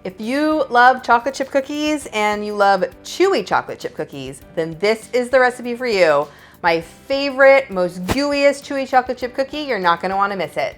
If you love chocolate chip cookies and you love chewy chocolate chip cookies, then this is the recipe for you. My favorite, most gooeyest chewy chocolate chip cookie. You're not going to want to miss it.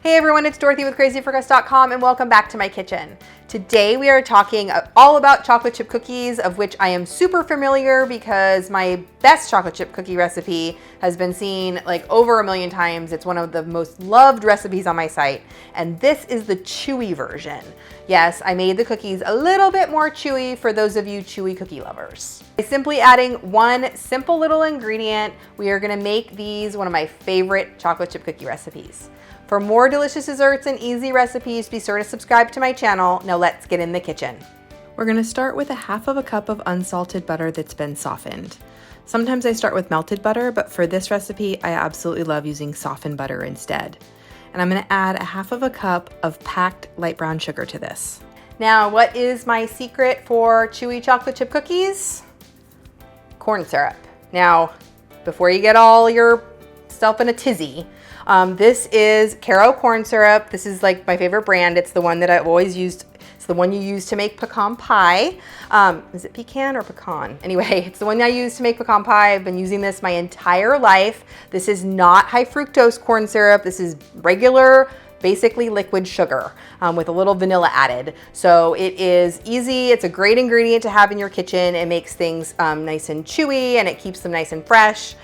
Hey everyone, it's Dorothy with crazyforcrust.com and welcome back to my kitchen. Today we are talking all about chocolate chip cookies, of which I am super familiar because my best chocolate chip cookie recipe has been seen like over 1 million times. It's one of the most loved recipes on my site, and this is the chewy version. Yes, I made the cookies a little bit more chewy for those of you chewy cookie lovers. By simply adding one simple little ingredient, we are gonna make these one of my favorite chocolate chip cookie recipes. For more delicious desserts and easy recipes, be sure to subscribe to my channel. Now let's get in the kitchen. We're gonna start with 1/2 cup of unsalted butter that's been softened. Sometimes I start with melted butter, but for this recipe, I absolutely love using softened butter instead. And I'm gonna add 1/2 cup of packed light brown sugar to this. Now, what is my secret for chewy chocolate chip cookies? Corn syrup. Now, before you get all yourself in a tizzy, this is Karo Corn Syrup. This is like my favorite brand. It's the one that I've always used. It's the one you use to make pecan pie. Is it pecan or pecan? Anyway, it's the one I use to make pecan pie. I've been using this my entire life. This is not high fructose corn syrup. This is regular, basically liquid sugar with a little vanilla added. So it is easy. It's a great ingredient to have in your kitchen. It makes things nice and chewy and it keeps them nice and fresh.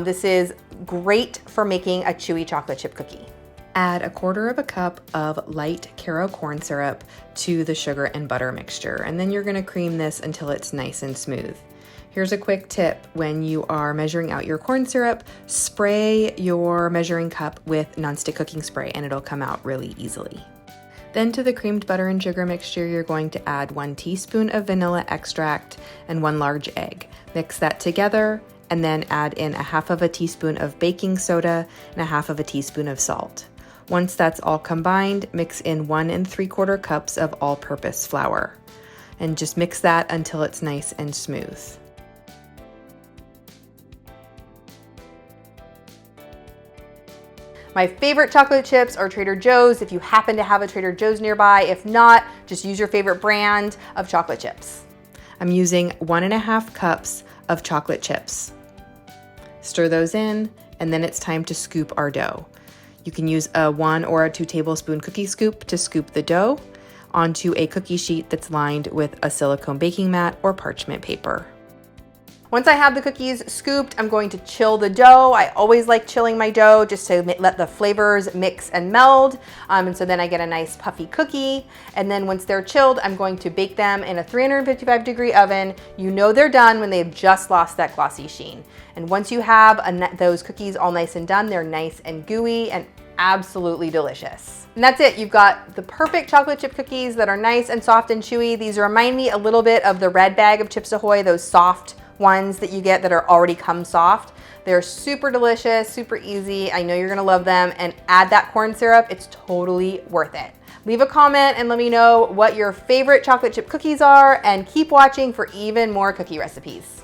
This is great for making a chewy chocolate chip cookie. Add 1/4 cup of light Karo corn syrup to the sugar and butter mixture, and then you're gonna cream this until it's nice and smooth. Here's a quick tip. When you are measuring out your corn syrup, spray your measuring cup with nonstick cooking spray and it'll come out really easily. Then to the creamed butter and sugar mixture, you're going to add 1 teaspoon of vanilla extract and 1 large egg. Mix that together and then add in 1/2 teaspoon of baking soda and 1/2 teaspoon of salt. Once that's all combined, mix in 1 3/4 cups of all-purpose flour and just mix that until it's nice and smooth. My favorite chocolate chips are Trader Joe's if you happen to have a Trader Joe's nearby. If not, just use your favorite brand of chocolate chips. I'm using 1.5 cups of chocolate chips. Stir those in, and then it's time to scoop our dough. You can use a 1 or 2 tablespoon cookie scoop to scoop the dough onto a cookie sheet that's lined with a silicone baking mat or parchment paper. Once I have the cookies scooped, I'm going to chill the dough. I always like chilling my dough just to let the flavors mix and meld. And so then I get a nice puffy cookie. And then once they're chilled, I'm going to bake them in a 355-degree oven. You know they're done when they've just lost that glossy sheen. And once you have those cookies all nice and done, they're nice and gooey and absolutely delicious. And that's it. You've got the perfect chocolate chip cookies that are nice and soft and chewy. These remind me a little bit of the red bag of Chips Ahoy, those soft ones that you get that are already come soft. They're super delicious, super easy. I know you're gonna love them, and add that corn syrup. It's totally worth it. Leave a comment and let me know what your favorite chocolate chip cookies are, and keep watching for even more cookie recipes.